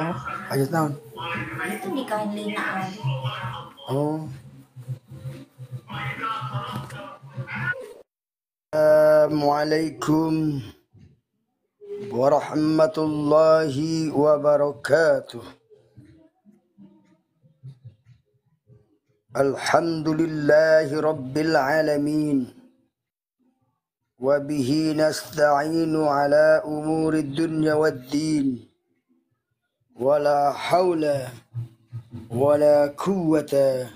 Aja tahun. Itu nikahin Lina lagi. Oh. Assalamualaikum warahmatullahi wabarakatuh. Alhamdulillahi rabbil alamin. Wabihi nasta'inu ala umuri dunya waddin. Wala hawla wala quwwata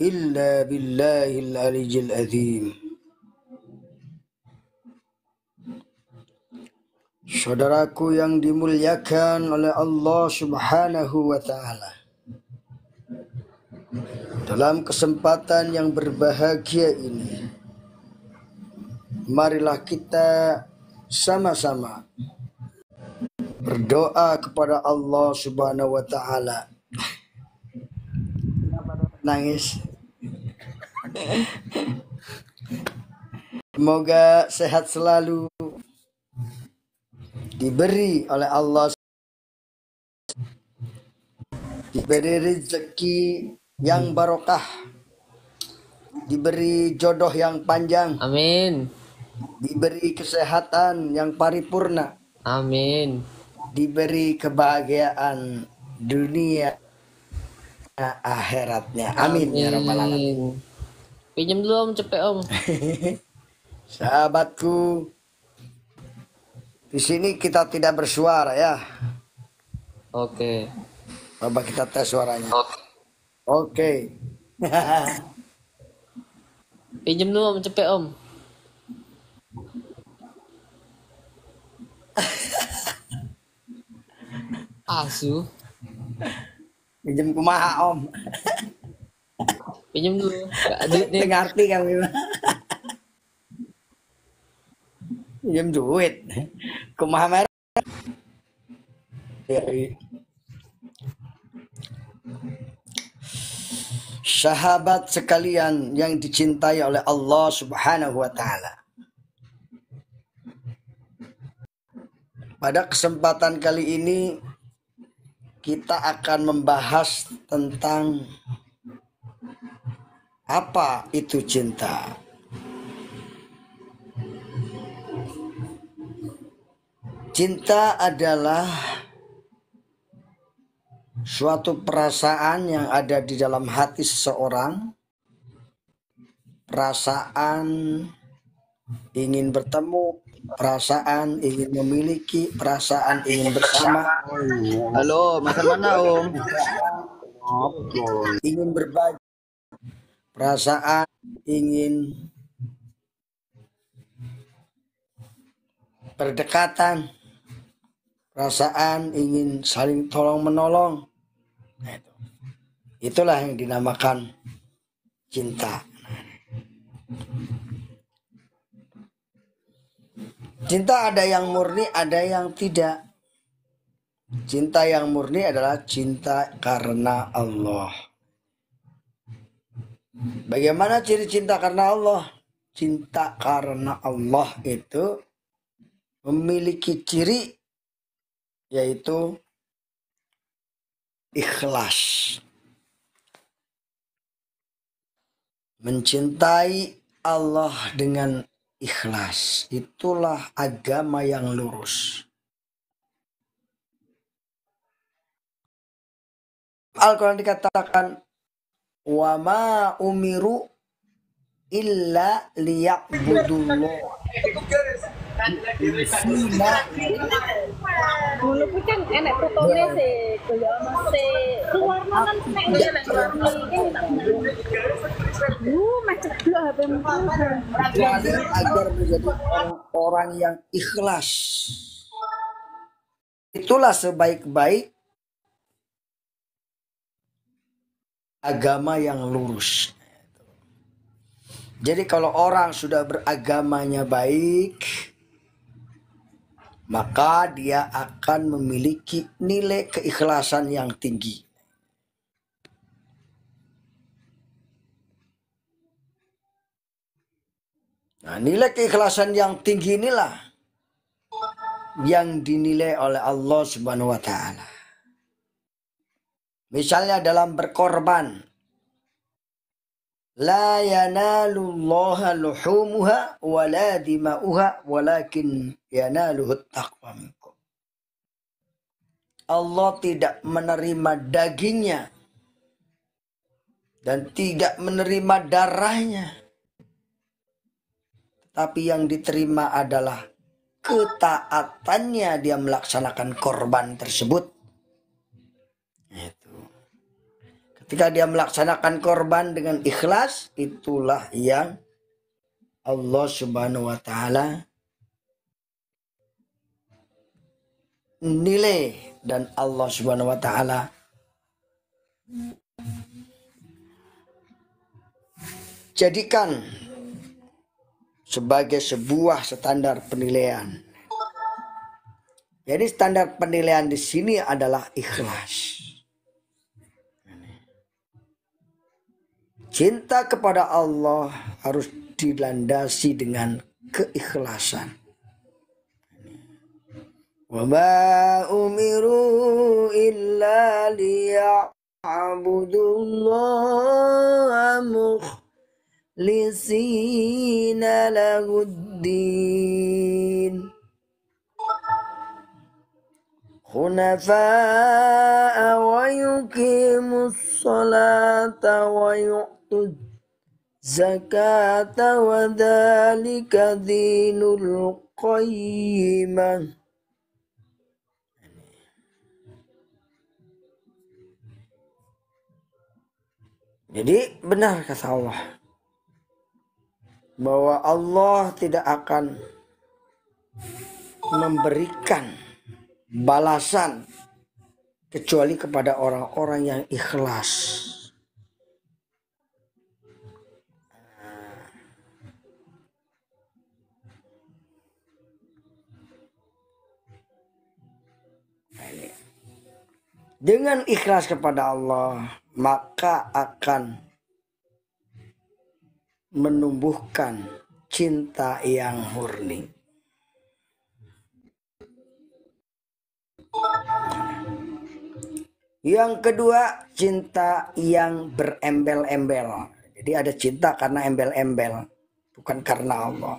illa billahil aliyyil azim. Saudaraku yang dimuliakan oleh Allah Subhanahu wa ta'ala, dalam kesempatan yang berbahagia ini, marilah kita sama-sama berdoa kepada Allah Subhanahu wa ta'ala. Nangis. Semoga sehat selalu, diberi oleh Allah, diberi rezeki yang barokah, diberi jodoh yang panjang, Amin. diberi kesehatan yang paripurna, Amin. diberi kebahagiaan dunia akhiratnya. Amin, ya rabbal alamin. Pinjam dulu om, cepet om. Sahabatku, di sini kita tidak bersuara ya. Oke. Coba kita tes suaranya. Oke. Pinjam dulu om, cepet om. Asu. Pinjam kumaha om. Pinjam dulu. Gak ada duit nih. Ngerti kan? Pinjam duit. Kumaha merah. Sahabat sekalian yang dicintai oleh Allah Subhanahu wa ta'ala, pada kesempatan kali ini kita akan membahas tentang apa itu cinta. Cinta adalah suatu perasaan yang ada di dalam hati seseorang, perasaan ingin bertemu, perasaan ingin memiliki, perasaan ingin bersama. Halo, makan mana om? Ingin berbagi, perasaan ingin berdekatan, perasaan ingin saling tolong menolong. Nah, itulah yang dinamakan cinta. Cinta ada yang murni, ada yang tidak. Cinta yang murni adalah cinta karena Allah. Bagaimana ciri cinta karena Allah? Cinta karena Allah itu memiliki ciri, yaitu ikhlas. Mencintai Allah dengan ikhlas, itulah agama yang lurus. Al-Quran dikatakan, wa ma umiru illa liya'budullah. Dulu kan enak fotonya sih, kuliah masih keluarnya kan nek ngelak macet dulu HP-mu. Agar menjadi orang yang ikhlas. Itulah sebaik-baik agama yang lurus. Jadi kalau orang sudah beragamanya baik, maka dia akan memiliki nilai keikhlasan yang tinggi. Nah, nilai keikhlasan yang tinggi inilah yang dinilai oleh Allah Subhanahu wa ta'ala. Misalnya dalam berkorban. La yanalullaha luhumuha wala dima'uha walakin yanaluhut taqwa minkum. Allah tidak menerima dagingnya dan tidak menerima darahnya. Tapi yang diterima adalah ketaatannya dia melaksanakan korban tersebut. Itu. Ketika dia melaksanakan korban dengan ikhlas, itulah yang Allah Subhanahu wa taala nilai, dan Allah Subhanahu wa taala jadikan sebagai sebuah standar penilaian. Jadi standar penilaian di sini adalah ikhlas. Cinta kepada Allah harus dilandasi dengan keikhlasan. Wa ma umiru illa liya'budullaha mukhlisina lahuddin hunafa'a wa yuqimus salata wa yu'tuz zakata wa dzalika dinul qayyimah. Jadi benar kata Allah bahwa Allah tidak akan memberikan balasan kecuali kepada orang-orang yang ikhlas. Dengan ikhlas kepada Allah, maka akan menumbuhkan cinta yang murni. Yang kedua, cinta yang berembel-embel. Jadi ada cinta karena embel-embel, bukan karena Allah.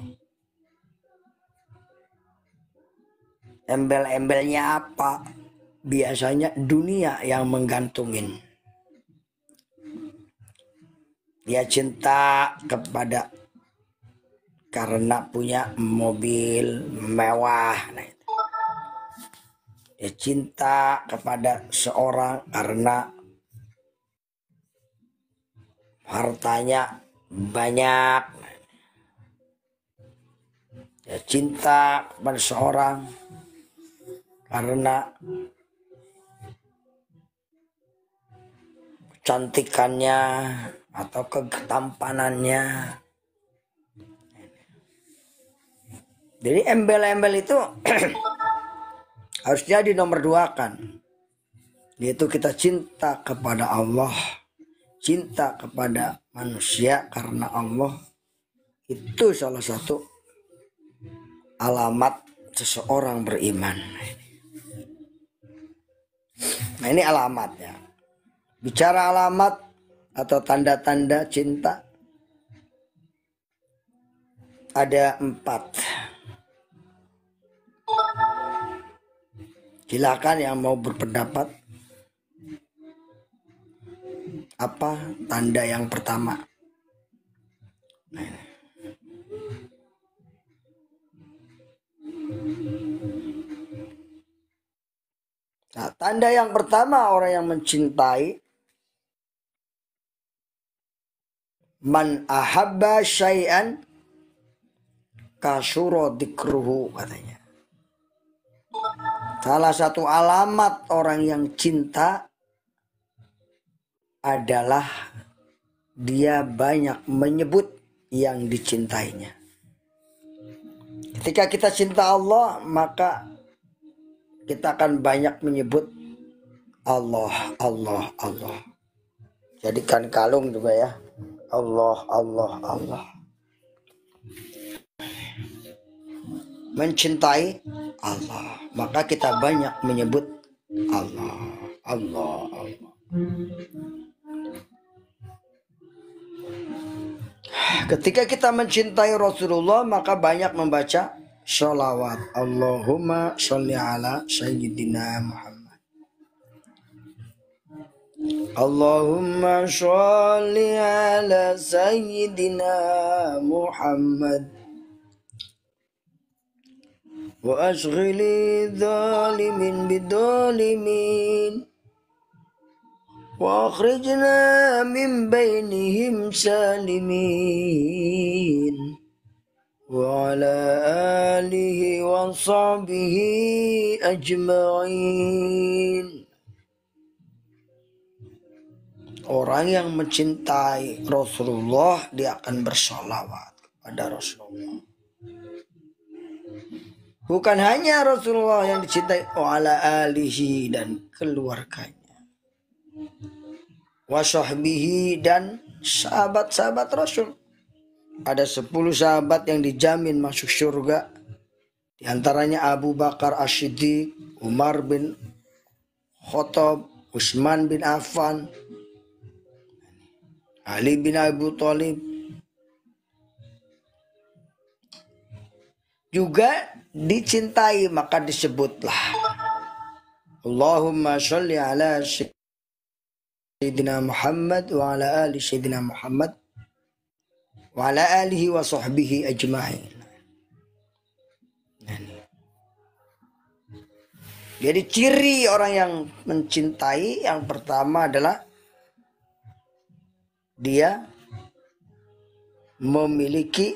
Embel-embelnya apa? Biasanya dunia yang menggantungin. Dia cinta kepada karena punya mobil mewah. Nah, itu. Dia cinta kepada seorang karena hartanya banyak. Dia cinta kepada seorang karena kecantikannya atau ketampanannya. Jadi embel-embel itu harusnya dinomor duakan, yaitu kita cinta kepada Allah, cinta kepada manusia karena Allah. Itu salah satu alamat seseorang beriman. Nah, ini alamatnya. Bicara alamat atau tanda-tanda cinta ada 4. Silakan yang mau berpendapat. Apa tanda yang pertama? Nah, tanda yang pertama orang yang mencintai, man ahabba syai'an kasura dzikruhu, katanya. Salah satu alamat orang yang cinta adalah dia banyak menyebut yang dicintainya. Ketika kita cinta Allah, maka kita akan banyak menyebut Allah, Allah, Allah. Jadikan kalung juga ya. Allah, Allah, Allah. Mencintai Allah, maka kita banyak menyebut Allah, Allah, Allah. Ketika kita mencintai Rasulullah, maka banyak membaca sholawat. Allahumma sholli ala sayyidina Muhammad. Allahumma sholli ala sayyidina Muhammad. Wa ashghili dhalimin bidhalimin. Wa akhrijna min bainihim salimin. Wa ala alihi wa sahbihi ajma'in. Orang yang mencintai Rasulullah, dia akan bersolawat kepada Rasulullah. Bukan hanya Rasulullah yang dicintai, wa ala alihi dan keluarganya, wa sahbihi dan sahabat-sahabat Rasul. Ada 10 sahabat yang dijamin masuk surga. Di antaranya Abu Bakar As-Siddiq, Umar bin Khattab, Utsman bin Affan, Ali bin Abi Thalib. Juga dicintai, maka disebutlah Allahumma sholli ala sayyidina Muhammad wa ala ali sayyidina Muhammad wa ala alihi wa sahbihi ajma'in. Jadi ciri orang yang mencintai yang pertama adalah dia memiliki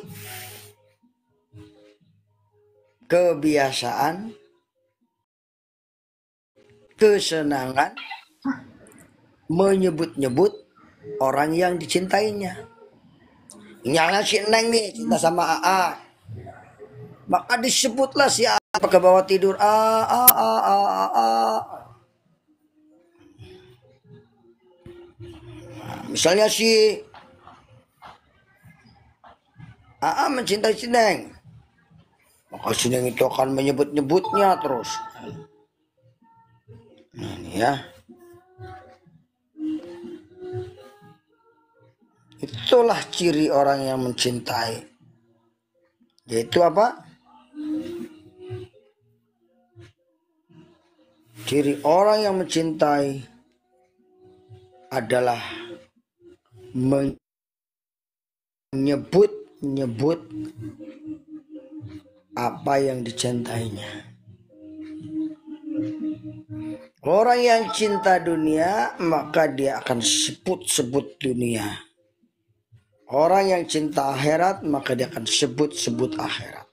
kebiasaan, kesenangan menyebut-nyebut orang yang dicintainya. Nyala si Neng nih cinta sama AA, maka disebutlah si AA ke bawah tidur, misalnya si AA mencintai si Neng, maka si Neng itu akan menyebut-nyebutnya terus. Nah, ini ya. Itulah ciri orang yang mencintai. Yaitu apa? Ciri orang yang mencintai adalah menyebut-nyebut apa yang dicintainya. Orang yang cinta dunia, maka dia akan sebut-sebut dunia. Orang yang cinta akhirat, maka dia akan sebut-sebut akhirat.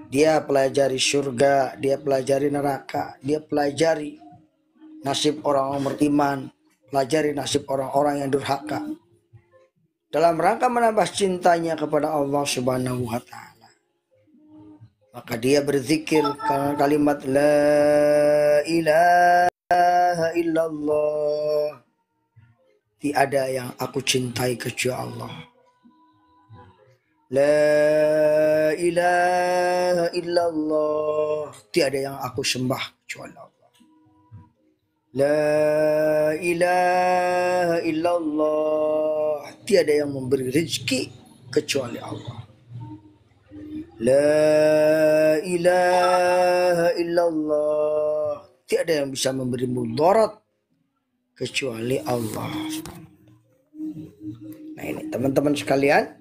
Dia pelajari surga, dia pelajari neraka, dia pelajari nasib orang-orang beriman, pelajari nasib orang-orang yang durhaka. Dalam rangka menambah cintanya kepada Allah Subhanahu wa Ta'ala. Maka dia berzikir karena kalimat la ilaha illallah. Tiada yang aku cintai kecuali Allah. La ilaha illallah. Tiada yang aku sembah kecuali Allah. La ilaha illallah. Tiada yang memberi rezeki kecuali Allah. La ilaha illallah. Tiada yang bisa memberi mudarat kecuali Allah. Nah ini teman-teman sekalian,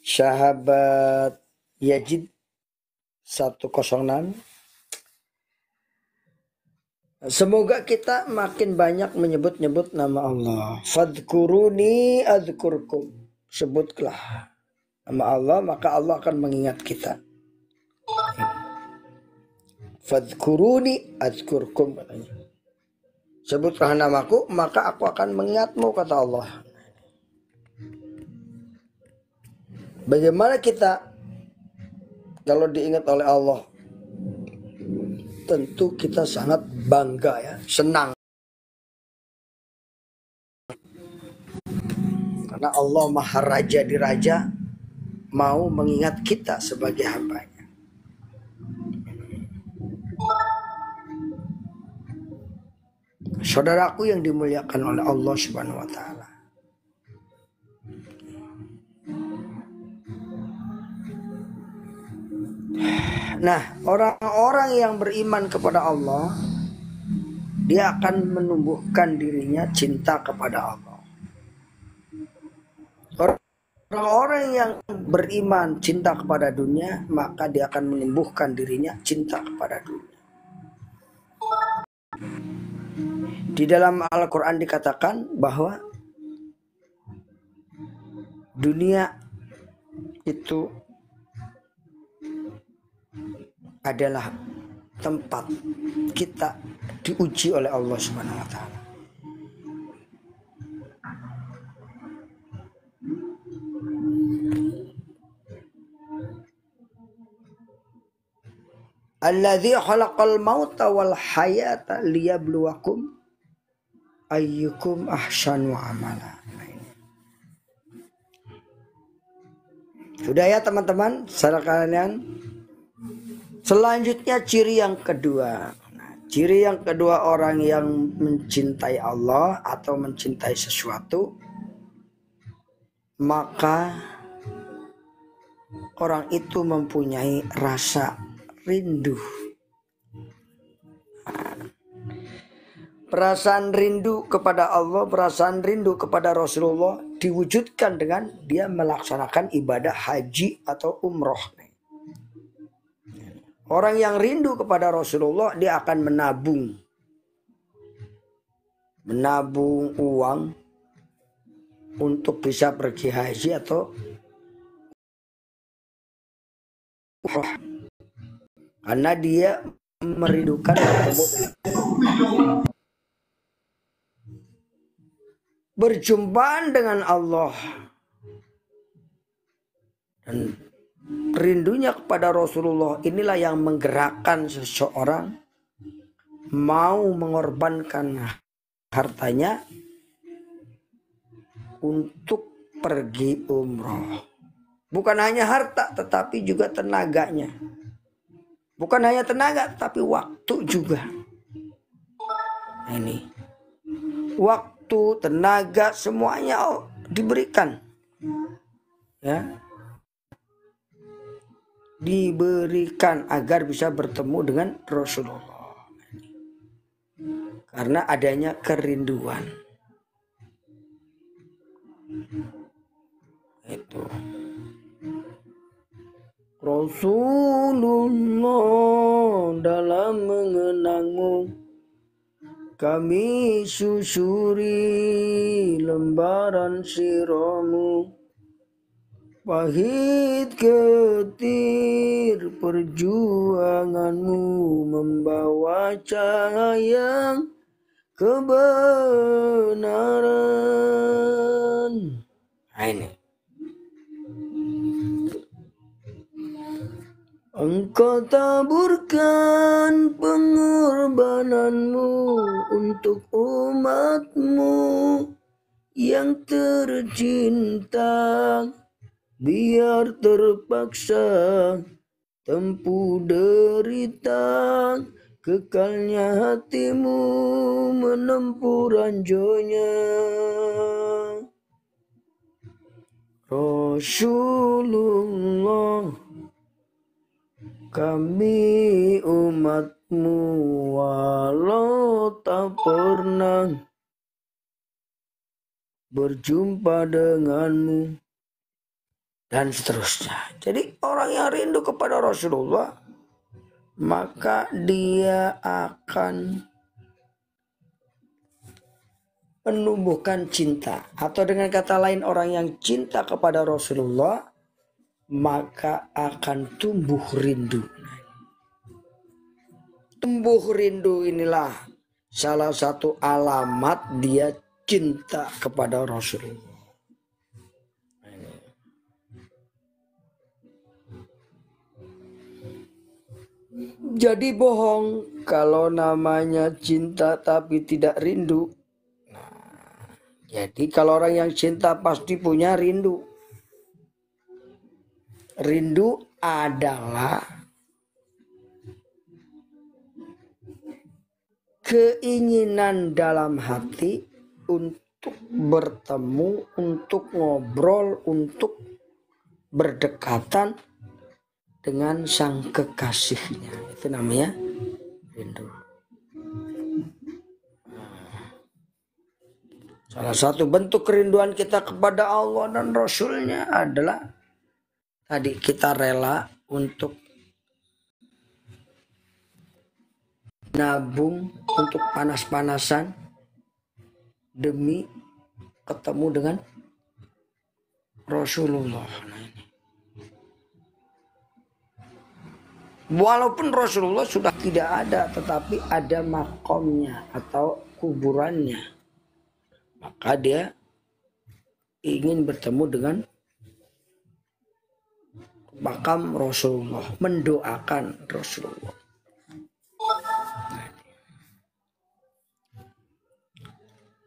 sahabat Yazid 106, semoga kita makin banyak menyebut-nyebut nama Allah. Fadhkuruni adzkurkum. Sebutlah nama Allah, maka Allah akan mengingat kita. Fadhkuruni adzkurkum katanya. Sebutlah namaku, maka aku akan mengingatmu, kata Allah. Bagaimana kita kalau diingat oleh Allah? Tentu kita sangat bangga ya, senang. Karena Allah Maha Raja di Raja mau mengingat kita sebagai hambanya. Saudaraku yang dimuliakan oleh Allah Subhanahu wa taala. Nah, orang-orang yang beriman kepada Allah, dia akan menumbuhkan dirinya cinta kepada Allah. Orang-orang yang beriman cinta kepada dunia, maka dia akan menumbuhkan dirinya cinta kepada dunia. Di dalam Al-Quran dikatakan bahwa dunia itu adalah tempat kita diuji oleh Allah Subhanahu wa taala. Alladzi khalaqal mauta wal hayata liyabluwakum ayyukum ahsanu amala. Sudah ya teman-teman, saudara kalian. Selanjutnya ciri yang kedua. Ciri yang kedua orang yang mencintai Allah atau mencintai sesuatu, maka orang itu mempunyai rasa rindu. Perasaan rindu kepada Allah, perasaan rindu kepada Rasulullah diwujudkan dengan dia melaksanakan ibadah haji atau umroh. Orang yang rindu kepada Rasulullah, dia akan menabung uang untuk bisa pergi haji atau umroh. Karena dia merindukan berjumpaan dengan Allah. Dan rindunya kepada Rasulullah inilah yang menggerakkan seseorang mau mengorbankan hartanya untuk pergi umroh. Bukan hanya harta tetapi juga tenaganya. Bukan hanya tenaga tapi waktu juga. Ini waktu, tenaga semuanya diberikan. Ya. Diberikan agar bisa bertemu dengan Rasulullah. Karena adanya kerinduan. Itu. Rasulullah dalam mengenangmu kami susuri lembaran siramu. Pahit getir perjuanganmu membawa cahaya kebenaran. Nah, ini. Engkau taburkan pengorbananmu untuk umatmu yang tercinta, biar terpaksa tempuh derita, kekalnya hatimu menempuh ranjonya. Rasulullah, kami umatmu walau tak pernah berjumpa denganmu, dan seterusnya. Jadi orang yang rindu kepada Rasulullah, maka dia akan menumbuhkan cinta. Atau dengan kata lain, orang yang cinta kepada Rasulullah maka akan tumbuh rindu. Tumbuh rindu inilah salah satu alamat dia cinta kepada Rasulullah. Jadi bohong kalau namanya cinta tapi tidak rindu. Jadi kalau orang yang cinta pasti punya rindu. Rindu adalah keinginan dalam hati untuk bertemu, untuk ngobrol, untuk berdekatan dengan sang kekasihnya. Itu namanya rindu. Salah satu bentuk kerinduan kita kepada Allah dan Rasulnya adalah tadi kita rela untuk nabung, untuk panas-panasan demi ketemu dengan Rasulullah. Walaupun Rasulullah sudah tidak ada, tetapi ada makomnya atau kuburannya, maka dia ingin bertemu dengan makam Rasulullah, mendoakan Rasulullah.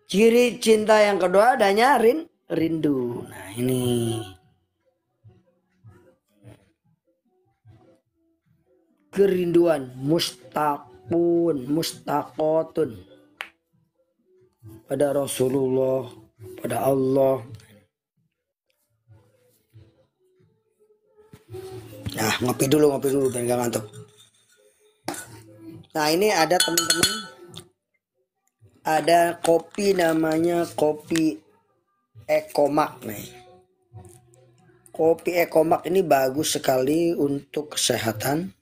Ciri cinta yang kedua adanya rindu. Nah ini kerinduan mustaqotun pada Rasulullah, pada Allah. Nah ngopi dulu biar gak ngantuk. Nah ini ada teman-teman, ada kopi namanya kopi Ekomak nih. Kopi Ekomak ini bagus sekali untuk kesehatan,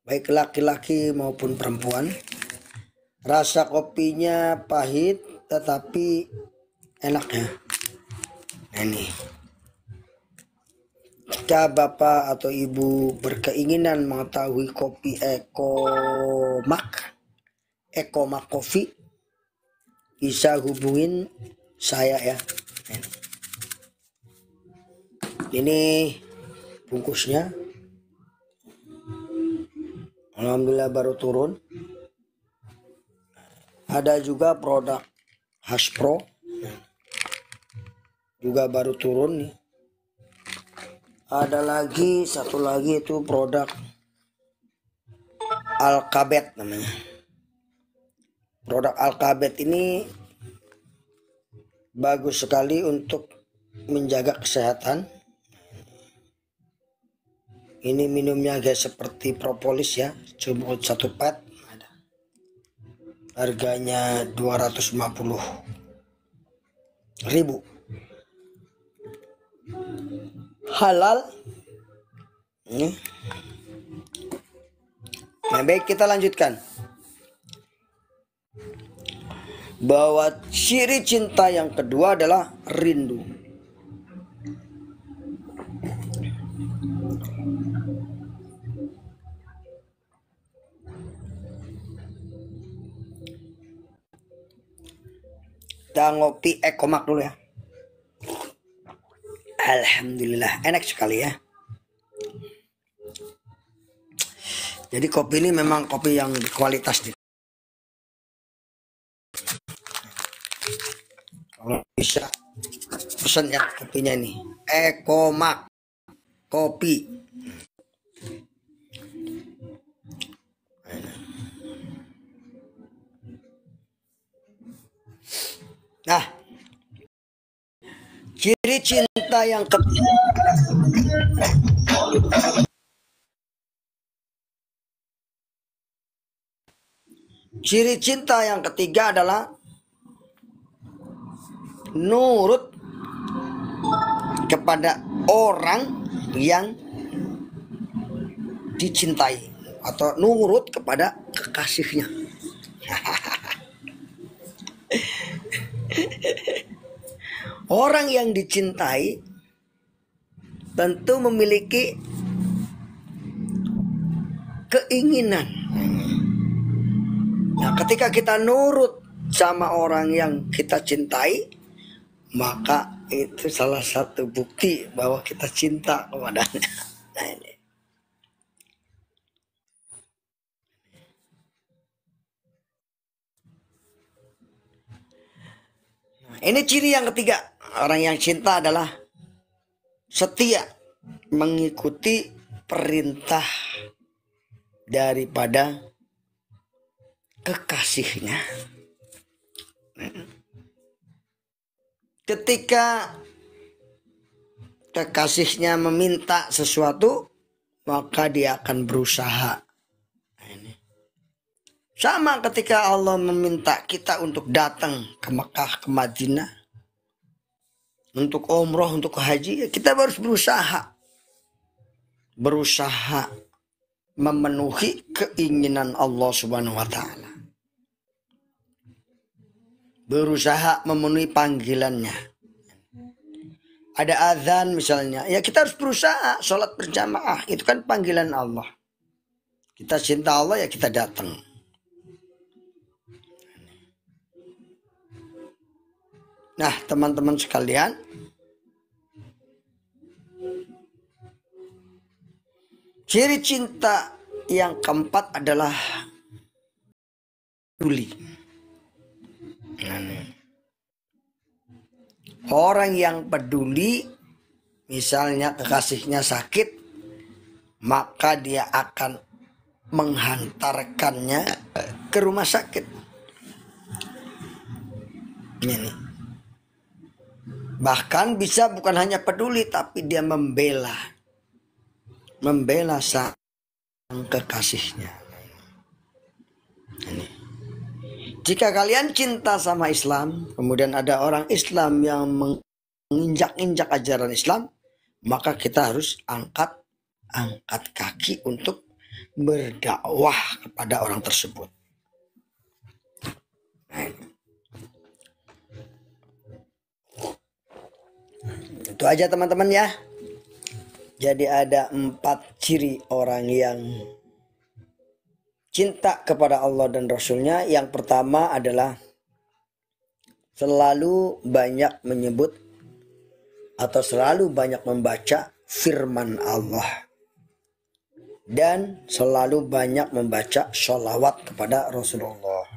baik laki-laki maupun perempuan. Rasa kopinya pahit tetapi enak ya. Nah, ini. Jika bapak atau ibu berkeinginan mengetahui kopi Ekomak Coffee, bisa hubungin saya ya. Ini bungkusnya, alhamdulillah baru turun. Ada juga produk Haspro, juga baru turun nih. Ada lagi satu lagi itu produk Alkabet namanya. Produk Alkabet ini bagus sekali untuk menjaga kesehatan. Ini minumnya guys seperti propolis ya, cuma satu pet. Harganya 250.000. Halal. Nah, baik kita lanjutkan. Bahwa ciri cinta yang kedua adalah rindu. Kita ngopi Ekomak dulu ya. Alhamdulillah enak sekali ya. Jadi kopi ini memang kopi yang berkualitas nih. Kalau bisa pesan ya kopinya ini Ekomak kopi. Nah, ciri cinta yang ketiga. Ciri cinta yang ketiga adalah nurut kepada orang yang dicintai atau nurut kepada kekasihnya. Orang yang dicintai tentu memiliki keinginan. Nah, ketika kita nurut sama orang yang kita cintai, maka itu salah satu bukti bahwa kita cinta kepadanya. Nah, ini. Ini ciri yang ketiga. Orang yang cinta adalah setia mengikuti perintah daripada kekasihnya. Ketika kekasihnya meminta sesuatu, maka dia akan berusaha. Sama ketika Allah meminta kita untuk datang ke Mekah, ke Madinah, untuk umroh, untuk haji, kita harus berusaha. Berusaha memenuhi keinginan Allah Subhanahu wa Ta'ala. Berusaha memenuhi panggilannya. Ada azan misalnya, ya kita harus berusaha sholat berjamaah, itu kan panggilan Allah. Kita cinta Allah, ya kita datang. Nah, teman-teman sekalian, ciri cinta yang keempat adalah peduli. Orang yang peduli, misalnya kekasihnya sakit, maka dia akan menghantarkannya ke rumah sakit. Ini. Bahkan bisa bukan hanya peduli, tapi dia membela sang kekasihnya. Ini. Jika kalian cinta sama Islam, kemudian ada orang Islam yang menginjak-injak ajaran Islam, maka kita harus angkat kaki untuk berdakwah kepada orang tersebut. Nah, itu aja teman-teman ya. Jadi ada 4 ciri orang yang cinta kepada Allah dan Rasulnya. Yang pertama adalah selalu banyak menyebut atau selalu banyak membaca firman Allah. Dan selalu banyak membaca sholawat kepada Rasulullah.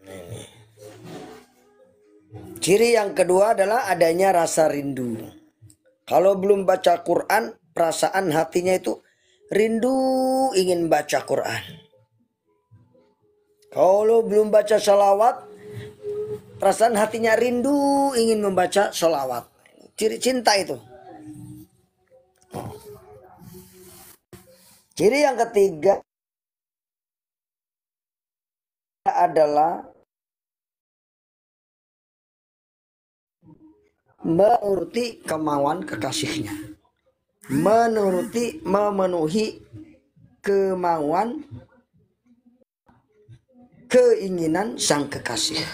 Ini. Ciri yang kedua adalah adanya rasa rindu. Kalau belum baca Quran, perasaan hatinya itu rindu ingin baca Quran. Kalau belum baca sholawat, perasaan hatinya rindu ingin membaca sholawat. Ciri cinta itu. Ciri yang ketiga adalah menuruti kemauan kekasihnya. Memenuhi kemauan, keinginan sang kekasih.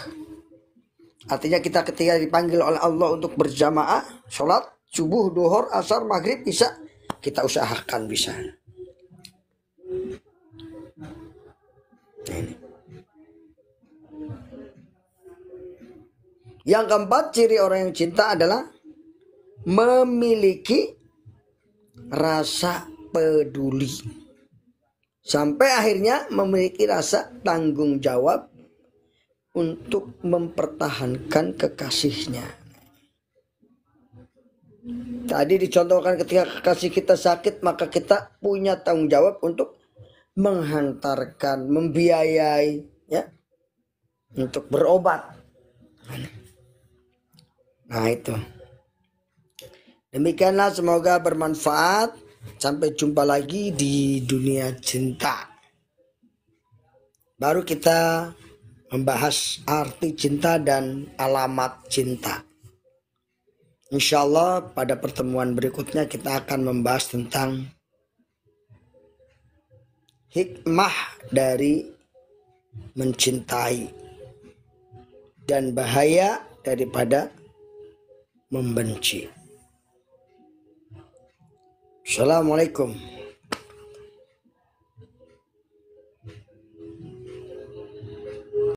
Artinya kita ketika dipanggil oleh Allah untuk berjamaah, sholat, subuh, duhur, asar, maghrib, isya, kita usahakan bisa. Ini. Yang keempat, ciri orang yang cinta adalah memiliki rasa peduli. Sampai akhirnya memiliki rasa tanggung jawab untuk mempertahankan kekasihnya. Tadi dicontohkan ketika kekasih kita sakit, maka kita punya tanggung jawab untuk menghantarkan, membiayai, ya, untuk berobat. Nah itu. Demikianlah, semoga bermanfaat. Sampai jumpa lagi di dunia cinta. Baru kita membahas arti cinta dan alamat cinta. Insya Allah pada pertemuan berikutnya kita akan membahas tentang hikmah dari mencintai dan bahaya daripada membenci. Assalamualaikum.